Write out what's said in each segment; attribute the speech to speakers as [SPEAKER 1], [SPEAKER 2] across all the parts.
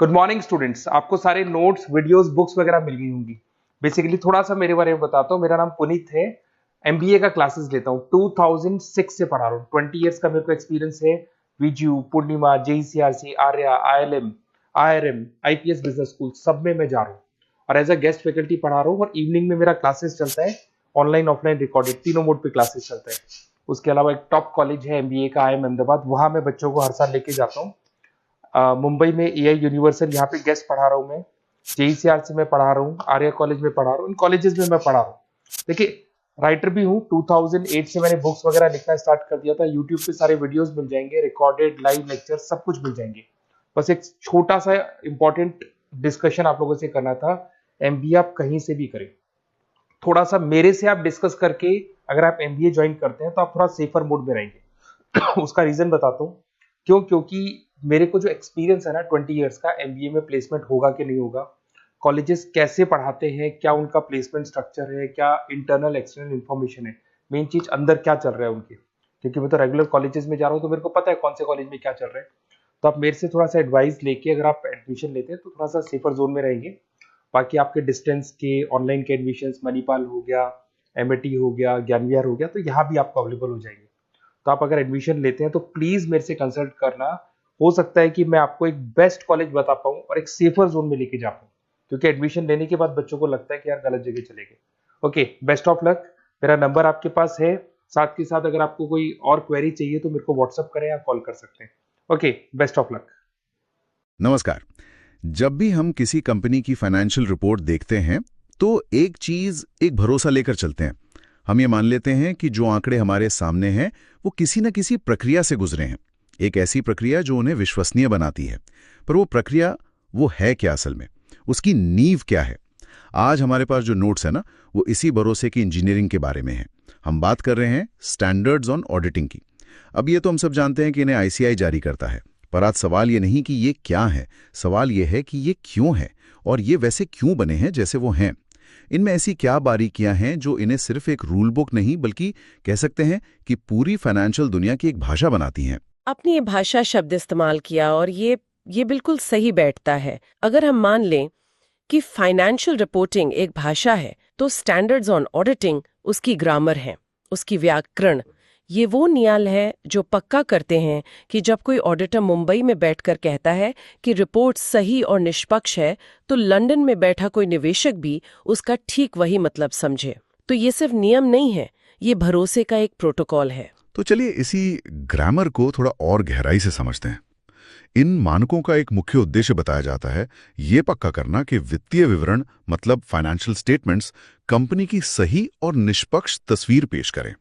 [SPEAKER 1] Good morning students. आपको सारे notes, videos, books वगैरह मिल गई होंगी। बेसिकली थोड़ा सा मेरे बारे में बताता हूँ। मेरा नाम पुनीत है। एमबीए का क्लासेस लेता हूँ। 2006 से पढ़ा रहा हूँ। 20 इयर्स का मेरे को एक्सपीरियंस है। वीजू, Poornima, JECRC, Arya, ILM, IRM, IPS business school सब में मैं जा रहा हूँ और एज अ गेस्ट फैकल्टी पढ़ा रहा हूँ। और इवनिंग में मेरा क्लासेस चलता है, ऑनलाइन ऑफलाइन रिकॉर्डेड, तीनों मोड पे क्लासेस चलता है। उसके अलावा एक टॉप कॉलेज है एमबीए का, आईएम अहमदाबाद, वहां मैं बच्चों को हर साल लेके जाता हूँ। मुंबई में एआई यूनिवर्सल, यहाँ पे गेस्ट पढ़ा रहा हूँ मैं। जेईसीआरसी में पढ़ा रहा हूँ, आर्या कॉलेज में पढ़ा रहा हूँ। इन कॉलेजेस में मैं पढ़ा रहा हूँ। देखिए, राइटर भी हूँ। 2008 से मैंने बुक्स वगैरह लिखना स्टार्ट कर दिया था। यूट्यूब पे सारे वीडियोस मिल जाएंगे, रिकॉर्डेड लाइव लेक्चर सब कुछ मिल जाएंगे। बस एक छोटा सा इंपॉर्टेंट डिस्कशन आप लोगों से करना था। एमबीए आप कहीं से भी करें, थोड़ा सा मेरे से आप डिस्कस करके अगर आप एमबीए ज्वाइन करते हैं तो आप थोड़ा सेफर मोड में रहेंगे। उसका रीजन बताता हूँ क्यों। क्योंकि मेरे को जो एक्सपीरियंस है ना 20 इयर्स का, एमबीए में प्लेसमेंट होगा कि नहीं होगा, कॉलेजेस कैसे पढ़ाते हैं, क्या उनका प्लेसमेंट स्ट्रक्चर है, क्या इंटरनल एक्सटर्नल इन्फॉर्मेशन है, मेन चीज अंदर क्या चल रहा है उनके। क्योंकि मैं तो रेगुलर कॉलेजेस में जा रहा हूँ तो मेरे को पता है कौन से कॉलेज में क्या चल रहा है। तो आप मेरे से थोड़ा सा एडवाइस लेके अगर आप एडमिशन लेते हैं तो थोड़ा सा सेफर जोन में रहेंगे। बाकी आपके डिस्टेंस के ऑनलाइन के एडमिशन, मणिपाल हो गया, एमएटी हो गया, ज्ञान विहार हो गया, तो यहाँ भी आपको अवेलेबल हो जाएंगे। तो आप अगर एडमिशन लेते हैं तो प्लीज मेरे से कंसल्ट करना। हो सकता है कि मैं आपको एक बेस्ट कॉलेज बता पाऊं और एक सेफर जोन में लेके जा पाऊं। क्योंकि एडमिशन लेने के बाद बच्चों को लगता है कि यार गलत जगह चले गए। Okay, best of luck. मेरा नंबर आपके पास है। साथ के साथ अगर आपको कोई और क्वेरी चाहिए तो मेरे को व्हाट्सअप करें या कॉल कर सकते हैं। Okay, best of luck.
[SPEAKER 2] नमस्कार। जब भी हम किसी कंपनी की फाइनेंशियल रिपोर्ट देखते हैं तो एक भरोसा लेकर चलते हैं। हम ये मान लेते हैं कि जो आंकड़े हमारे सामने हैं वो किसी न किसी प्रक्रिया से गुजरे हैं, एक ऐसी प्रक्रिया जो उन्हें विश्वसनीय बनाती है। पर वो प्रक्रिया वो है क्या असल में? उसकी नींव क्या है? आज हमारे पास जो नोट्स है ना, वो इसी भरोसे की इंजीनियरिंग के बारे में है। हम बात कर रहे हैं स्टैंडर्ड्स ऑन ऑडिटिंग की। अब ये तो हम सब जानते हैं कि इन्हें आईसीआई जारी करता है, पर आज सवाल ये नहीं कि ये क्या है, सवाल ये है कि ये क्यों है और ये वैसे क्यों बने हैं जैसे वो हैं। इनमें ऐसी क्या बारीकियां हैं जो इन्हें सिर्फ एक रूल बुक नहीं बल्कि कह सकते हैं कि पूरी फाइनेंशियल दुनिया की एक भाषा बनाती हैं।
[SPEAKER 3] आपने ये भाषा शब्द इस्तेमाल किया और ये बिल्कुल सही बैठता है। अगर हम मान लें कि फाइनेंशियल रिपोर्टिंग एक भाषा है तो स्टैंडर्ड्स ऑन ऑडिटिंग उसकी ग्रामर है, उसकी व्याकरण। ये वो नियम है जो पक्का करते हैं कि जब कोई ऑडिटर मुंबई में बैठकर कहता है कि रिपोर्ट सही और निष्पक्ष है तो लंदन में बैठा कोई निवेशक भी उसका ठीक वही मतलब समझे। तो ये सिर्फ नियम नहीं है, ये भरोसे का एक प्रोटोकॉल है।
[SPEAKER 2] तो चलिए इसी ग्रामर को थोड़ा और गहराई से समझते हैं। इन मानकों का एक मुख्य उद्देश्य बताया जाता है ये पक्का करना कि वित्तीय विवरण मतलब फाइनेंशियल स्टेटमेंट्स कंपनी की सही और निष्पक्ष तस्वीर पेश करें।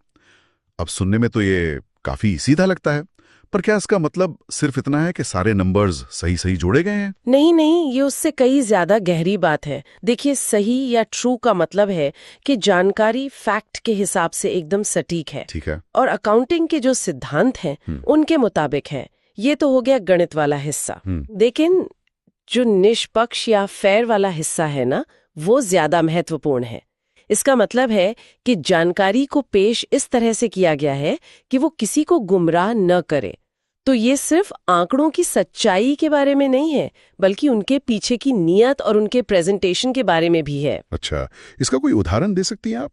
[SPEAKER 2] अब सुनने में तो ये काफी सीधा लगता है, पर क्या इसका मतलब सिर्फ इतना है कि सारे नंबर्स सही सही जोड़े गए हैं?
[SPEAKER 3] नहीं, ये उससे कई ज्यादा गहरी बात है। देखिए, सही या ट्रू का मतलब है कि जानकारी फैक्ट के हिसाब से एकदम सटीक है।
[SPEAKER 2] ठीक है।
[SPEAKER 3] और अकाउंटिंग के जो सिद्धांत हैं उनके मुताबिक है। ये तो हो गया गणित वाला हिस्सा। लेकिन जो निष्पक्ष या फेयर वाला हिस्सा है ना, वो ज्यादा महत्वपूर्ण है। इसका मतलब है कि जानकारी को पेश इस तरह से किया गया है कि वो किसी को गुमराह न करे। तो ये सिर्फ आंकड़ों की सच्चाई के बारे में नहीं है, बल्कि उनके पीछे की नीयत और उनके प्रेजेंटेशन के बारे में भी है।
[SPEAKER 2] अच्छा, इसका कोई उदाहरण दे सकती हैं आप?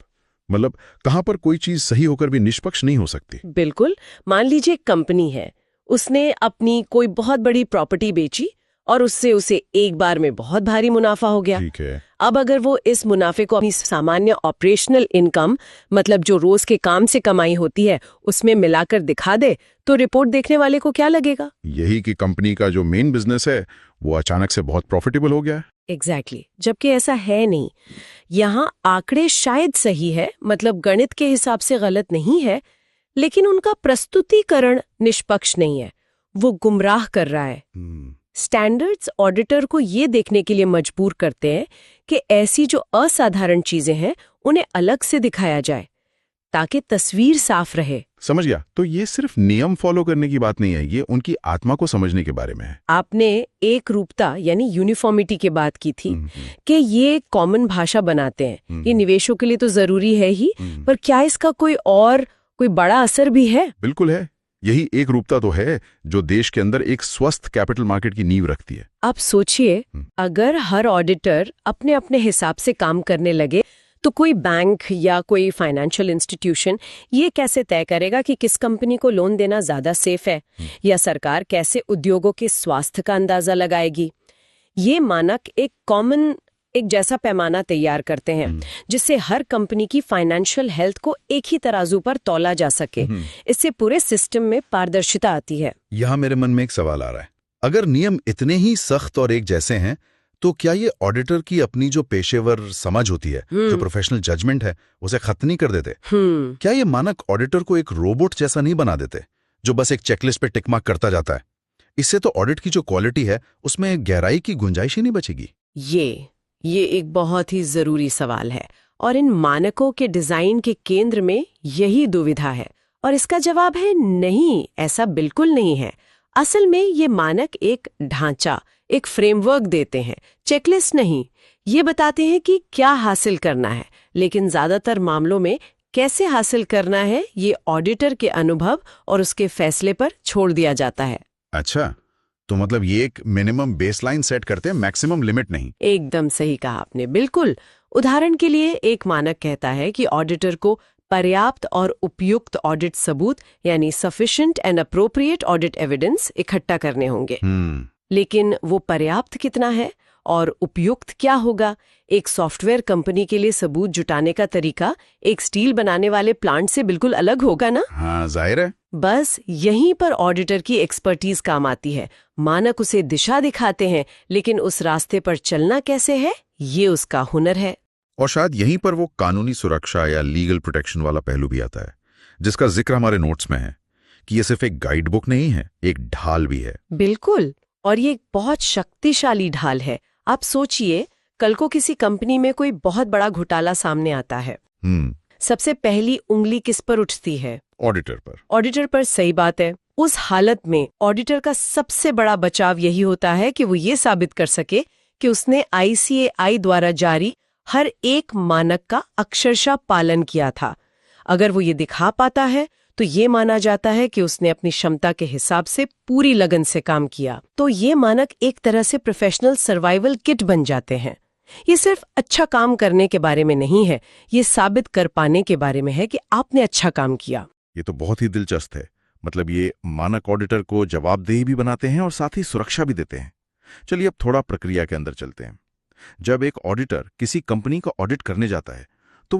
[SPEAKER 2] मतलब कहां पर कोई चीज सही होकर भी निष्पक्ष नहीं हो सकती?
[SPEAKER 3] बिल्कुल। मान लीजिए एक कंपनी है, उसने अपनी कोई बहुत बड़ी प्रॉपर्टी बेची और उससे उसे एक बार में बहुत भारी मुनाफा हो गया।
[SPEAKER 2] ठीक है।
[SPEAKER 3] अब अगर वो इस मुनाफे को अपनी सामान्य ऑपरेशनल इनकम, मतलब जो रोज के काम से कमाई होती है, उसमें मिलाकर दिखा दे, तो रिपोर्ट देखने वाले को क्या लगेगा?
[SPEAKER 2] यही कि कंपनी का जो मेन बिजनेस है वो अचानक से बहुत प्रॉफिटेबल हो गया है।
[SPEAKER 3] एग्जैक्टली। जबकि ऐसा है नहीं। यहाँ आंकड़े शायद सही है, मतलब गणित के हिसाब से गलत नहीं है, लेकिन उनका प्रस्तुतिकरण निष्पक्ष नहीं है, वो गुमराह कर रहा है। स्टैंडर्ड्स ऑडिटर को ये देखने के लिए मजबूर करते हैं कि ऐसी जो असाधारण चीजें हैं उन्हें अलग से दिखाया जाए ताकि तस्वीर साफ रहे।
[SPEAKER 2] समझ गया। तो ये सिर्फ नियम फॉलो करने की बात नहीं है, ये उनकी आत्मा को समझने के बारे में है।
[SPEAKER 3] आपने एक रूपता यानी यूनिफॉर्मिटी की बात की थी कि ये कॉमन भाषा बनाते हैं। ये निवेशों के लिए तो जरूरी है ही, पर क्या इसका कोई बड़ा असर भी है?
[SPEAKER 2] बिल्कुल है। यही एक रूपता तो है जो देश के अंदर एक स्वस्थ कैपिटल मार्केट की नींव रखती है।
[SPEAKER 3] आप सोचिए, अगर हर ऑडिटर अपने अपने हिसाब से काम करने लगे तो कोई बैंक या कोई फाइनेंशियल इंस्टीट्यूशन ये कैसे तय करेगा कि किस कंपनी को लोन देना ज्यादा सेफ है, या सरकार कैसे उद्योगों के स्वास्थ्य का अंदाजा लगाएगी। ये मानक एक जैसा पैमाना तैयार करते हैं जिससे हर कंपनी की फाइनेंशियल हेल्थ को एक ही तराजू पर तौला जा सके। इससे पूरे सिस्टम में पारदर्शिता आती है।
[SPEAKER 2] यहाँ मेरे मन में एक सवाल आ रहा है, अगर नियम इतने ही सख्त और एक जैसे हैं तो क्या ये ऑडिटर की अपनी जो पेशेवर समझ होती है, जो प्रोफेशनल जजमेंट है, उसे खत्म नहीं कर देते? क्या ये मानक ऑडिटर को एक रोबोट जैसा नहीं बना देते जो बस एक चेकलिस्ट पे टिक मार्क करता जाता है? इससे तो ऑडिट की जो क्वालिटी है उसमें गहराई की गुंजाइश ही नहीं बचेगी।
[SPEAKER 3] ये एक बहुत ही जरूरी सवाल है और इन मानकों के डिजाइन के केंद्र में यही दुविधा है। और इसका जवाब है नहीं, ऐसा बिल्कुल नहीं है। असल में ये मानक एक ढांचा, एक फ्रेमवर्क देते हैं, चेकलिस्ट नहीं। ये बताते हैं कि क्या हासिल करना है, लेकिन ज्यादातर मामलों में कैसे हासिल करना है ये ऑडिटर के अनुभव और उसके फैसले पर छोड़ दिया जाता है।
[SPEAKER 2] अच्छा, तो मतलब ये एक मिनिमम बेसलाइन सेट करते हैं, मैक्सिमम लिमिट नहीं।
[SPEAKER 3] एकदम सही कहा आपने, बिल्कुल। उदाहरण के लिए एक मानक कहता है कि ऑडिटर को पर्याप्त और उपयुक्त ऑडिट सबूत यानी sufficient and appropriate audit evidence इकट्ठा करने होंगे। लेकिन वो पर्याप्त कितना है और उपयुक्त क्या होगा? एक सॉफ्टवेयर कंपनी के लिए सबूत जुटाने का तरीका एक स्टील बनाने वाले प्लांट से बिल्कुल अलग होगा ना?
[SPEAKER 2] हाँ, जाहिर है।
[SPEAKER 3] बस यहीं पर ऑडिटर की एक्सपर्टीज काम आती है। मानक उसे दिशा दिखाते हैं, लेकिन उस रास्ते पर चलना कैसे है, ये उसका हुनर है।
[SPEAKER 2] और शायद यहीं पर वो कानूनी सुरक्षा या लीगल प्रोटेक्शन वाला पहलू भी आता है, जिसका जिक्र हमारे नोट्स में है कि ये सिर्फ एक गाइड बुक नहीं है, एक ढाल भी है।
[SPEAKER 3] बिल्कुल, और ये एक बहुत शक्तिशाली ढाल है। आप सोचिए, कल को किसी कंपनी में कोई बहुत बड़ा घोटाला सामने आता है, सबसे पहली उंगली किस पर उठती है? ऑडिटर पर। सही बात है। उस हालत में ऑडिटर का सबसे बड़ा बचाव यही होता है कि वो ये साबित कर सके कि उसने ICAI द्वारा जारी हर एक मानक का अक्षरशः पालन किया था। अगर वो ये दिखा पाता है तो ये माना जाता है कि उसने अपनी क्षमता के हिसाब से पूरी लगन से काम किया। तो ये मानक एक तरह से प्रोफेशनल सर्वाइवल किट बन जाते हैं। ये सिर्फ अच्छा काम करने के बारे में नहीं है, ये साबित कर पाने के बारे में है कि आपने अच्छा काम किया।
[SPEAKER 2] ये तो बहुत ही दिलचस्प है। मतलब ये मानक ऑडिटर को जवाबदेही भी बनाते हैं और साथ ही सुरक्षा भी देते हैं। चलिए अब थोड़ा प्रक्रिया के अंदर चलते हैं। जब एक ऑडिटर किसी कंपनी का ऑडिट करने जाता है तो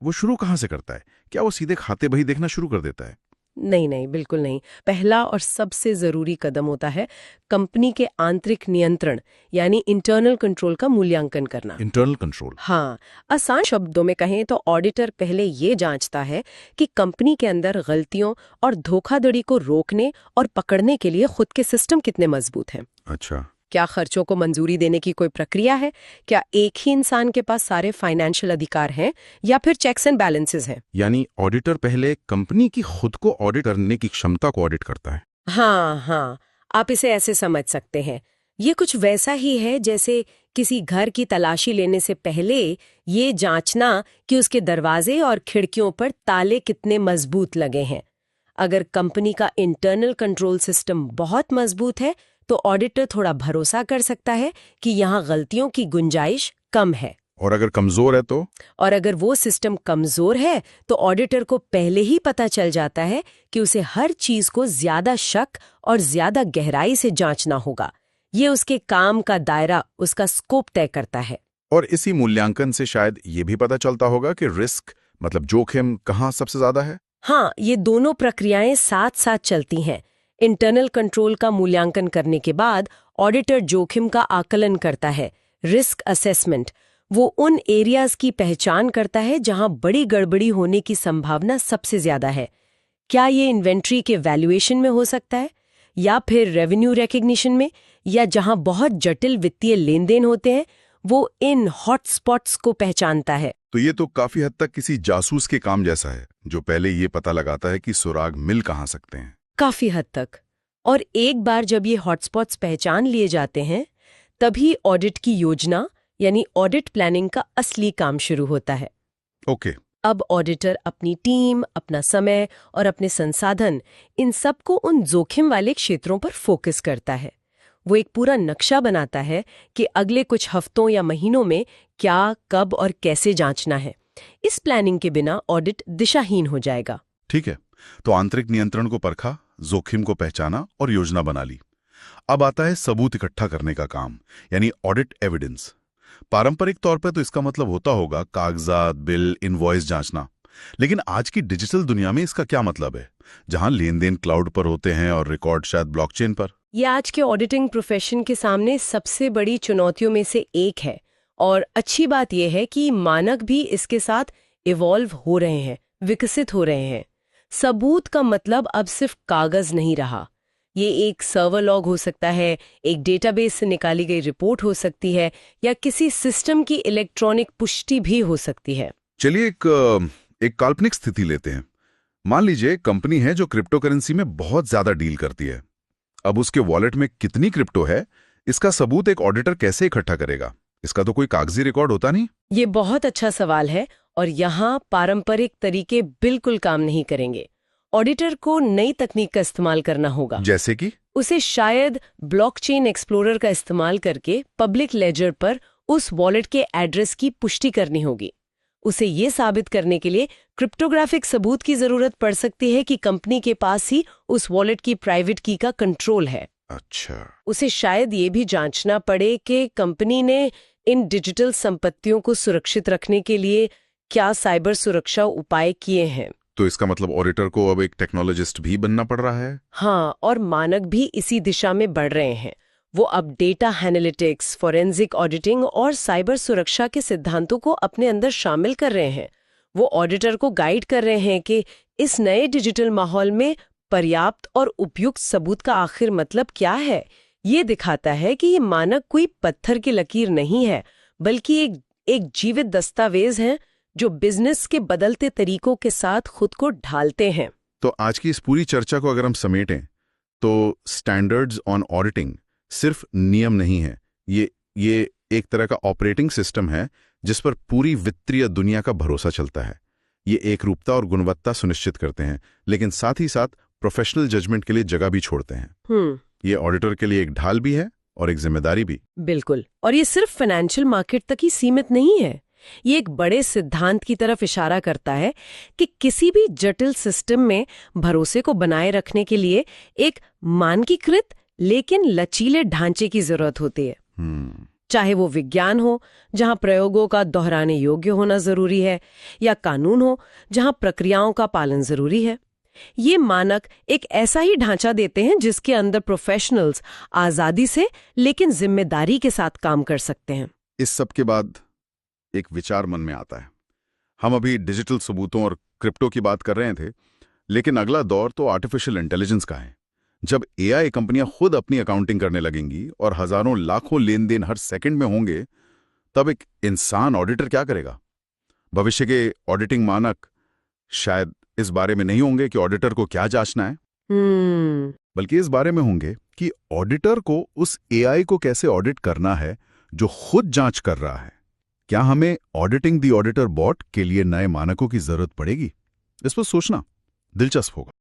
[SPEAKER 2] वो शुरू कहाँ से करता है? क्या वो सीधे खाते बही देखना शुरू कर देता है?
[SPEAKER 3] नहीं, बिल्कुल नहीं। पहला और सबसे जरूरी कदम होता है कंपनी के आंतरिक नियंत्रण यानी इंटरनल कंट्रोल का मूल्यांकन करना।
[SPEAKER 2] Internal control?
[SPEAKER 3] हाँ, आसान शब्दों में कहें तो ऑडिटर पहले ये जांचता है कि कंपनी के अंदर गलतियों और धोखाधड़ी को रोकने और पकड़ने के लिए खुद के सिस्टम कितने मजबूत हैं।
[SPEAKER 2] अच्छा।
[SPEAKER 3] क्या खर्चों को मंजूरी देने की कोई प्रक्रिया है? क्या एक ही इंसान के पास सारे फाइनेंशियल अधिकार हैं या फिर चेक्स एंड बैलेंसेस हैं?
[SPEAKER 2] यानी ऑडिटर पहले कंपनी की खुद को ऑडिट करने की क्षमता को ऑडिट करता है।
[SPEAKER 3] हाँ, आप इसे ऐसे समझ सकते हैं। ये कुछ वैसा ही है जैसे किसी घर की तलाशी लेने से पहले ये जांचना कि उसके दरवाजे और खिड़कियों पर ताले कितने मजबूत लगे हैं। अगर कंपनी का इंटरनल कंट्रोल सिस्टम बहुत मजबूत है तो ऑडिटर थोड़ा भरोसा कर सकता है कि यहाँ गलतियों की गुंजाइश कम है।
[SPEAKER 2] और अगर कमजोर है तो?
[SPEAKER 3] और अगर वो सिस्टम कमजोर है तो ऑडिटर को पहले ही पता चल जाता है कि उसे हर चीज को ज्यादा शक और ज्यादा गहराई से जांचना होगा। ये उसके काम का दायरा, उसका स्कोप तय करता है।
[SPEAKER 2] और इसी मूल्यांकन से शायद ये भी पता चलता होगा कि रिस्क मतलब जोखिम कहाँ सबसे ज्यादा है।
[SPEAKER 3] हाँ, ये दोनों प्रक्रियाएं साथ साथ चलती हैं। इंटरनल कंट्रोल का मूल्यांकन करने के बाद ऑडिटर जोखिम का आकलन करता है, रिस्क असेसमेंट। वो उन एरियाज की पहचान करता है जहां बड़ी गड़बड़ी होने की संभावना सबसे ज्यादा है। क्या ये इन्वेंट्री के वैल्यूएशन में हो सकता है, या फिर रेवेन्यू रिकग्निशन में, या जहां बहुत जटिल वित्तीय लेन देन होते हैं? वो इन हॉटस्पॉट्स को पहचानता है।
[SPEAKER 2] तो ये तो काफी हद तक किसी जासूस के काम जैसा है जो पहले ये पता लगाता है कि सुराग मिल कहाँ सकते हैं।
[SPEAKER 3] काफी हद तक। और एक बार जब ये हॉटस्पॉट्स पहचान लिए जाते हैं तभी ऑडिट की योजना यानी ऑडिट प्लानिंग का असली काम शुरू होता है।
[SPEAKER 2] ओके,
[SPEAKER 3] अब ऑडिटर अपनी टीम, अपना समय और अपने संसाधन, इन सब को उन जोखिम वाले क्षेत्रों पर फोकस करता है। वो एक पूरा नक्शा बनाता है कि अगले कुछ हफ्तों या महीनों में क्या, कब और कैसे जांचना है। इस प्लानिंग के बिना ऑडिट दिशाहीन हो जाएगा।
[SPEAKER 2] ठीक है, तो आंतरिक नियंत्रण को परखा, जोखिम को पहचाना और योजना बना ली। अब आता है सबूत इकट्ठा करने का काम, यानी ऑडिट एविडेंस। पारंपरिक तौर पर तो इसका मतलब होता होगा कागजात, बिल, इनवॉइस जांचना। लेकिन आज की डिजिटल दुनिया में इसका क्या मतलब है, जहां लेन देन क्लाउड पर होते हैं और रिकॉर्ड शायद ब्लॉकचेन पर?
[SPEAKER 3] ये आज के ऑडिटिंग प्रोफेशन के सामने सबसे बड़ी चुनौतियों में से एक है। और अच्छी बात यह है कि मानक भी इसके साथ इवॉल्व हो रहे हैं, विकसित हो रहे हैं। सबूत का मतलब अब सिर्फ कागज नहीं रहा। ये एक सर्वर लॉग हो सकता है, एक डेटाबेस से निकाली गई रिपोर्ट हो सकती है, या किसी सिस्टम की इलेक्ट्रॉनिक पुष्टि भी हो सकती है।
[SPEAKER 2] चलिए एक काल्पनिक स्थिति लेते हैं। मान लीजिए कंपनी है जो क्रिप्टो करेंसी में बहुत ज्यादा डील करती है। अब उसके वॉलेट में कितनी क्रिप्टो है, इसका सबूत एक ऑडिटर कैसे इकट्ठा करेगा? इसका तो कोई कागजी रिकॉर्ड होता नहीं।
[SPEAKER 3] ये बहुत अच्छा सवाल है, और यहाँ पारंपरिक तरीके बिल्कुल काम नहीं करेंगे। ऑडिटर को नई तकनीक का इस्तेमाल करना होगा।
[SPEAKER 2] जैसे कि?
[SPEAKER 3] उसे शायद ब्लॉकचेन एक्सप्लोरर का इस्तेमाल करके पब्लिक लेजर पर उस वॉलेट के एड्रेस की पुष्टि करनी होगी। उसे ये साबित करने के लिए क्रिप्टोग्राफिक सबूत की जरूरत पड़ सकती है कि कंपनी के पास ही उस वॉलेट की प्राइवेट की का कंट्रोल है।
[SPEAKER 2] अच्छा।
[SPEAKER 3] उसे शायद ये भी जांचना पड़े कि कंपनी ने इन डिजिटल संपत्तियों को सुरक्षित रखने के लिए क्या साइबर सुरक्षा उपाय किए हैं।
[SPEAKER 2] तो इसका मतलब ऑडिटर को अब एक टेक्नोलॉजिस्ट भी बनना पड़ रहा है।
[SPEAKER 3] हाँ, और मानक भी इसी दिशा में बढ़ रहे हैं। वो अब डेटा एनालिटिक्स, फोरेंसिक ऑडिटिंग और साइबर सुरक्षा के सिद्धांतों को अपने अंदर शामिल कर रहे हैं। वो ऑडिटर को गाइड कर रहे हैं कि इस नए डिजिटल माहौल में पर्याप्त और उपयुक्त सबूत का आखिर मतलब क्या है। ये दिखाता है कि ये मानक कोई पत्थर की लकीर नहीं है, बल्कि एक जीवित दस्तावेज है जो बिजनेस के बदलते तरीकों के साथ खुद को ढालते हैं।
[SPEAKER 2] तो आज की इस पूरी चर्चा को अगर हम समेटें, तो स्टैंडर्ड्स ऑन ऑडिटिंग सिर्फ नियम नहीं है, ये एक तरह का ऑपरेटिंग सिस्टम है जिस पर पूरी वित्तीय दुनिया का भरोसा चलता है। ये एकरूपता और गुणवत्ता सुनिश्चित करते हैं, लेकिन साथ ही साथ प्रोफेशनल जजमेंट के लिए जगह भी छोड़ते हैं। ये ऑडिटर के लिए एक ढाल भी है और एक जिम्मेदारी भी।
[SPEAKER 3] बिल्कुल। और ये सिर्फ फाइनेंशियल मार्केट तक ही सीमित नहीं है। ये एक बड़े सिद्धांत की तरफ इशारा करता है कि किसी भी जटिल सिस्टम में भरोसे को बनाए रखने के लिए एक मानकीकृत लेकिन लचीले ढांचे की जरूरत होती है। चाहे वो विज्ञान हो, जहां प्रयोगों का दोहराने योग्य होना जरूरी है, या कानून हो, जहां प्रक्रियाओं का पालन जरूरी है। ये मानक एक ऐसा ही ढांचा देते हैं जिसके अंदर प्रोफेशनल्स आजादी से लेकिन जिम्मेदारी के साथ काम कर सकते हैं।
[SPEAKER 2] इस सब के बाद एक विचार मन में आता है। हम अभी डिजिटल सबूतों और क्रिप्टो की बात कर रहे थे, लेकिन अगला दौर तो आर्टिफिशियल इंटेलिजेंस का है। जब एआई कंपनियां खुद अपनी अकाउंटिंग करने लगेंगी और हजारों लाखों लेन देन हर सेकंड में होंगे, तब एक इंसान ऑडिटर क्या करेगा? भविष्य के ऑडिटिंग मानक शायद इस बारे में नहीं होंगे कि ऑडिटर को क्या जांचना है, बल्कि इस बारे में होंगे कि ऑडिटर को उस एआई को कैसे ऑडिट करना है जो खुद जांच कर रहा है। क्या हमें ऑडिटिंग द ऑडिटर बॉट के लिए नए मानकों की जरूरत पड़ेगी? इस पर सोचना दिलचस्प होगा।